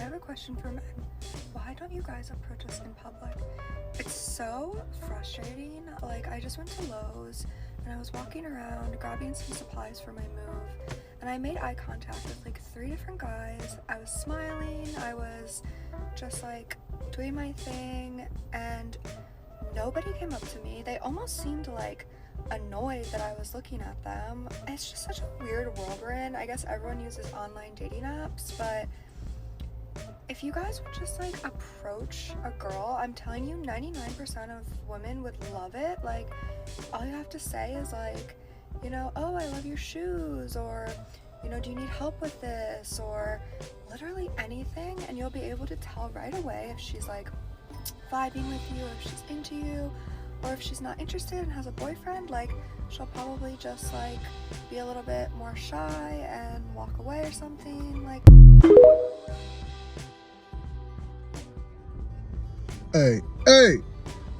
have a question for men. Why don't you guys approach us in public? It's so frustrating. Like, I just went to Lowe's and I was walking around grabbing some supplies for my move, and I made eye contact with like 3 different guys. I was smiling, I was just like doing my thing, and nobody came up to me. They almost seemed like annoyed that I was looking at them. It's just such a weird world we're in. I guess everyone uses online dating apps, but if you guys would just like approach a girl, I'm telling you 99% of women would love it. Like, all you have to say is like, you know, oh, I love your shoes, or, you know, do you need help with this, or literally anything, and you'll be able to tell right away if she's like vibing with you, or if she's into you, or if she's not interested and has a boyfriend. Like, she'll probably just like be a little bit more shy and walk away or something. Like, Hey,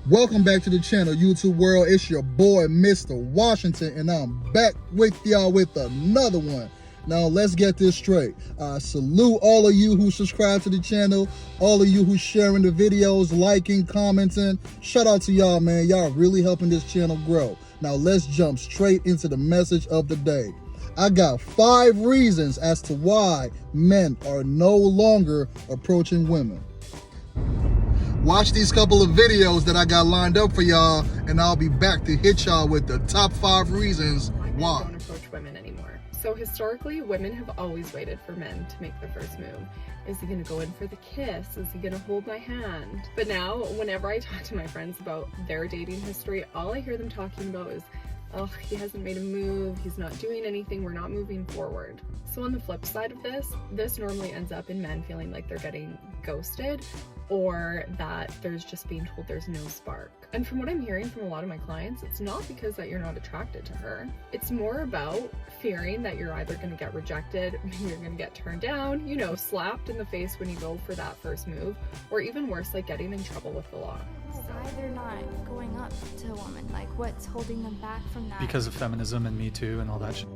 welcome back to the channel, YouTube world. It's your boy, Mr. Washington, and I'm back with y'all with another one. Now, let's get this straight. I salute all of you who subscribe to the channel, all of you who sharing the videos, liking, commenting. Shout out to y'all, man. Y'all really helping this channel grow. Now, let's jump straight into the message of the day. I got 5 reasons as to why men are no longer approaching women. Watch these couple of videos that I got lined up for y'all, and I'll be back to hit y'all with the top 5 reasons why. Men don't approach women anymore. So historically, women have always waited for men to make the first move. Is he gonna go in for the kiss? Is he gonna hold my hand? But now, whenever I talk to my friends about their dating history, all I hear them talking about is, oh, he hasn't made a move, he's not doing anything, we're not moving forward. So on the flip side of this normally ends up in men feeling like they're getting ghosted, or that there's just being told there's no spark. And from what I'm hearing from a lot of my clients, it's not because that you're not attracted to her. It's more about fearing that you're either gonna get rejected, you're gonna get turned down, you know, slapped in the face when you go for that first move, or even worse, like getting in trouble with the law. Why they're not going up to a woman? Like, what's holding them back from that? Because of feminism and Me Too and all that shit.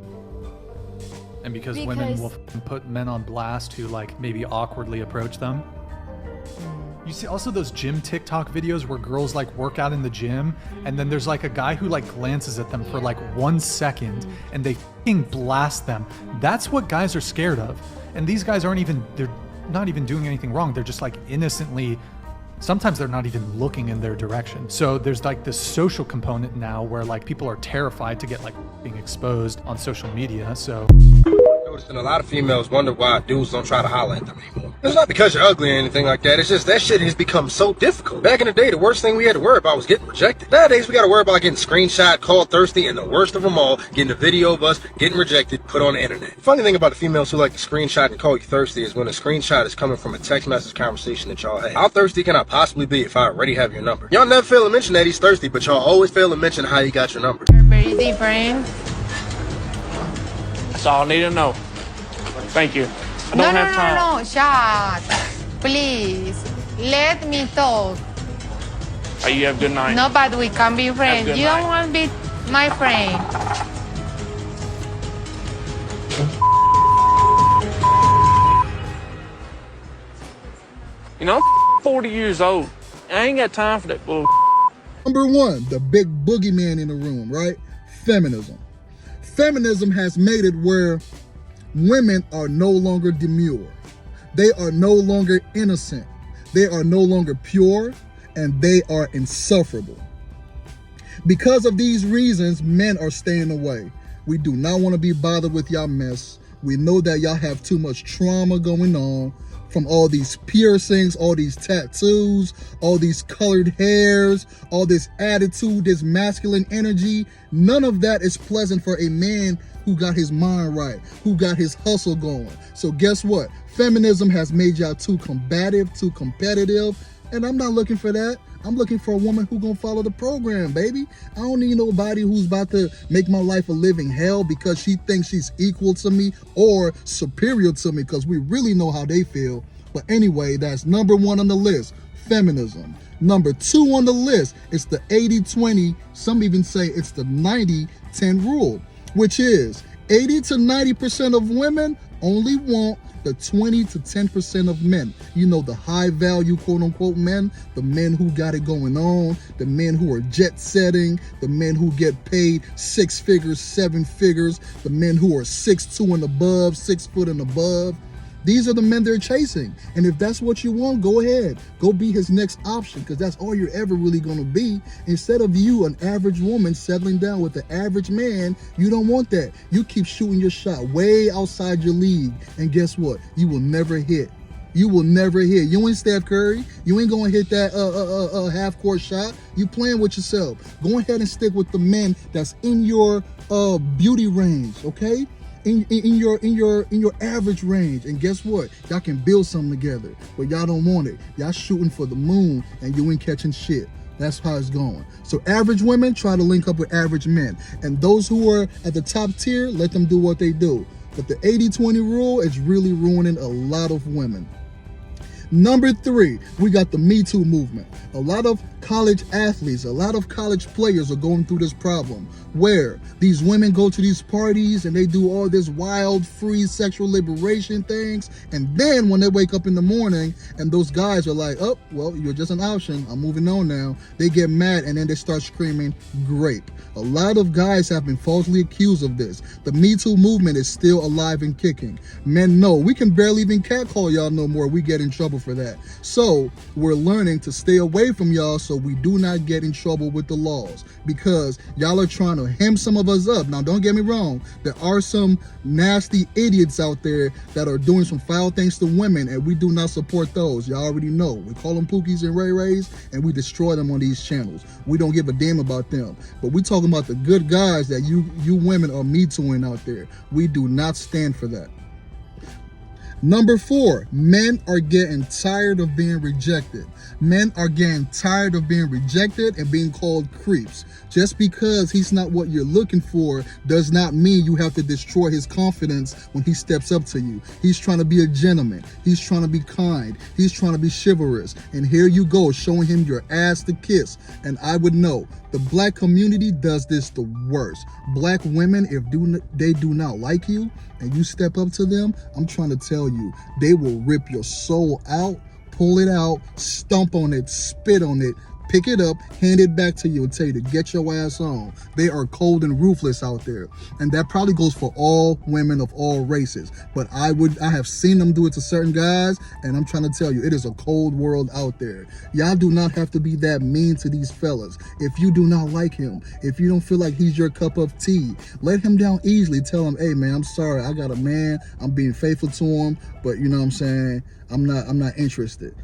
And because women will put men on blast who like maybe awkwardly approach them. You see also those gym TikTok videos where girls like work out in the gym, and then there's like a guy who like glances at them for like 1 second and they fucking blast them. That's what guys are scared of. And these guys they're not even doing anything wrong. They're just like innocently, sometimes they're not even looking in their direction. So there's like this social component now where like people are terrified to get like being exposed on social media. So And a lot of females wonder why dudes don't try to holler at them anymore. It's not because you're ugly or anything like that. It's just that shit has become so difficult. Back in the day, the worst thing we had to worry about was getting rejected. Nowadays, we got to worry about getting screenshot, called thirsty, and the worst of them all, getting a video of us getting rejected, put on the internet. The funny thing about the females who like to screenshot and call you thirsty is when a screenshot is coming from a text message conversation that y'all had. How thirsty can I possibly be if I already have your number? Y'all never fail to mention that he's thirsty, but y'all always fail to mention how he got your number. Very different. That's all I need to know. Thank you. I don't have time. No, shut. Please. Let me talk. Oh, you have a good night. No, but we can be friends. good You night. don't want to be my friend. You know, I'm 40 years old. I ain't got time for that bull. Number 1, the big boogeyman in the room, right? Feminism. Feminism has made it where women are no longer demure. They are no longer innocent. They are no longer pure, and they are insufferable. Because of these reasons, men are staying away. We do not want to be bothered with y'all mess. We know that y'all have too much trauma going on from all these piercings, all these tattoos, all these colored hairs, all this attitude, this masculine energy. None of that is pleasant for a man who got his mind right, who got his hustle going. So guess what? Feminism has made y'all too combative, too competitive, and I'm not looking for that. I'm looking for a woman who gonna follow the program, baby. I don't need nobody who's about to make my life a living hell because she thinks she's equal to me or superior to me, because we really know how they feel. But anyway, that's number 1 on the list, feminism. Number 2 on the list is the 80-20, some even say it's the 90-10 rule, which is 80 to 90% of women only want the 20 to 10% of men. You know, the high value, quote unquote, men, the men who got it going on, the men who are jet setting, the men who get paid 6 figures, 7 figures, the men who are 6'2" and above, 6 foot and above. These are the men they're chasing. And if that's what you want, go ahead. Go be his next option, because that's all you're ever really going to be. Instead of you, an average woman, settling down with the average man, you don't want that. You keep shooting your shot way outside your league. And guess what? You will never hit. You will never hit. You ain't Steph Curry. You ain't going to hit that half-court shot. You playing with yourself. Go ahead and stick with the men that's in your beauty range, okay? In your average range. And guess what? Y'all can build something together, but y'all don't want it. Y'all shooting for the moon and you ain't catching shit. That's how it's going. So average women, try to link up with average men. And those who are at the top tier, let them do what they do. But the 80-20 rule is really ruining a lot of women. Number 3, we got the Me Too movement. A lot of college athletes, a lot of college players are going through this problem where these women go to these parties and they do all this wild, free sexual liberation things. And then when they wake up in the morning and those guys are like, oh, well, you're just an option. I'm moving on now. They get mad and then they start screaming, grape. A lot of guys have been falsely accused of this. The Me Too movement is still alive and kicking. Men know we can barely even catcall y'all no more. We get in trouble for that. So we're learning to stay away from y'all so we do not get in trouble with the laws, because y'all are trying to hem some of us up. Now, don't get me wrong. There are some nasty idiots out there that are doing some foul things to women, and we do not support those. Y'all already know. We call them Pookies and Ray Rays, and we destroy them on these channels. We don't give a damn about them. But we talking about the good guys that you women are Me Tooing out there. We do not stand for that. Number 4, men are getting tired of being rejected. Men are getting tired of being rejected and being called creeps. Just because he's not what you're looking for does not mean you have to destroy his confidence when he steps up to you. He's trying to be a gentleman. He's trying to be kind. He's trying to be chivalrous. And here you go, showing him your ass to kiss. And I would know, the black community does this the worst. Black women, if they do not like you and you step up to them, I'm trying to tell you, they will rip your soul out, pull it out, stomp on it, spit on it, pick it up, hand it back to you and tell you to get your ass on. They are cold and ruthless out there. And that probably goes for all women of all races. But I have seen them do it to certain guys, and I'm trying to tell you, it is a cold world out there. Y'all do not have to be that mean to these fellas. If you do not like him, if you don't feel like he's your cup of tea, let him down easily. Tell him, hey man, I'm sorry, I got a man, I'm being faithful to him, but you know what I'm saying, I'm not interested.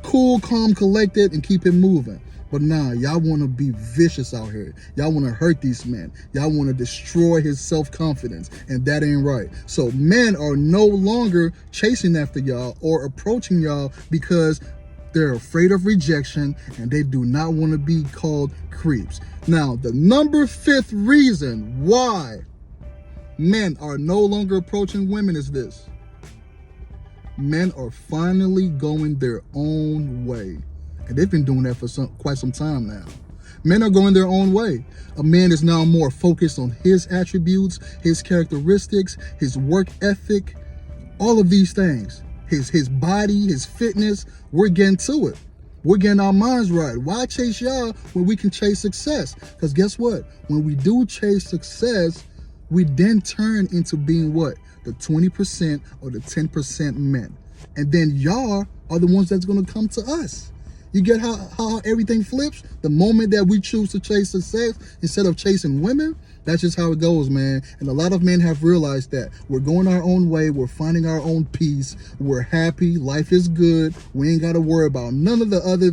Cool, calm, collected, and keep it moving. But nah, y'all want to be vicious out here. Y'all want to hurt these men. Y'all want to destroy his self-confidence, and that ain't right. So men are no longer chasing after y'all or approaching y'all because they're afraid of rejection and they do not want to be called creeps. Now, the number 5th reason why men are no longer approaching women is this. Men are finally going their own way. And they've been doing that for quite some time now. Men are going their own way. A man is now more focused on his attributes, his characteristics, his work ethic, all of these things. His body, his fitness. We're getting to it. We're getting our minds right. Why chase y'all when we can chase success? Because guess what? When we do chase success, we then turn into being what? The 20% or the 10% men. And then y'all are the ones that's going to come to us. You get how everything flips? The moment that we choose to chase success instead of chasing women, that's just how it goes, man. And a lot of men have realized that. We're going our own way. We're finding our own peace. We're happy. Life is good. We ain't got to worry about none of the other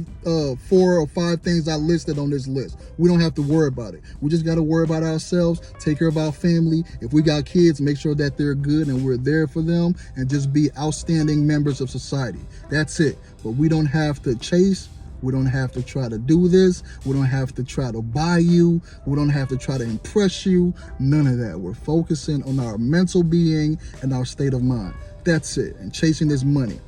4 or 5 things I listed on this list. We don't have to worry about it. We just got to worry about ourselves, take care of our family. If we got kids, make sure that they're good and we're there for them, and just be outstanding members of society. That's it. But we don't have to chase. We don't have to try to do this. We don't have to try to buy you. We don't have to try to impress you. None of that. We're focusing on our mental being and our state of mind. That's it. And chasing this money.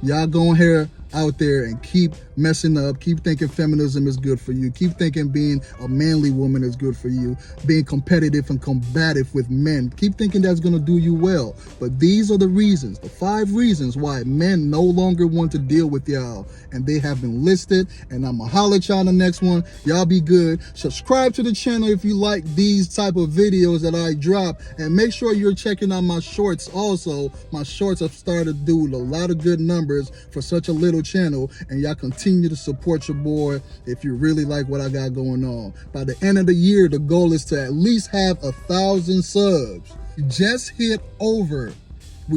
Y'all go in here out there and keep messing up, keep thinking feminism is good for you, keep thinking being a manly woman is good for you, being competitive and combative with men, keep thinking that's gonna do you well. But these are the reasons, the 5 reasons why men no longer want to deal with y'all, and they have been listed, and I'ma holler at y'all on the next one. Y'all be good. Subscribe to the channel if you like these type of videos that I drop, and make sure you're checking out my shorts also. My shorts have started to do a lot of good numbers for such a little channel, and y'all continue to support your boy if you really like what I got going on. By the end of the year, the goal is to at least have 1,000 subs. We just hit over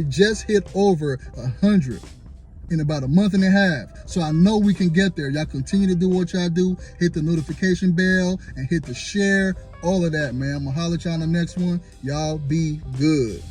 100 in about a month and a half. So I know we can get there. Y'all continue to do what y'all do. Hit the notification bell and hit the share, all of that, man. I'm gonna holler at y'all on the next one. Y'all be good.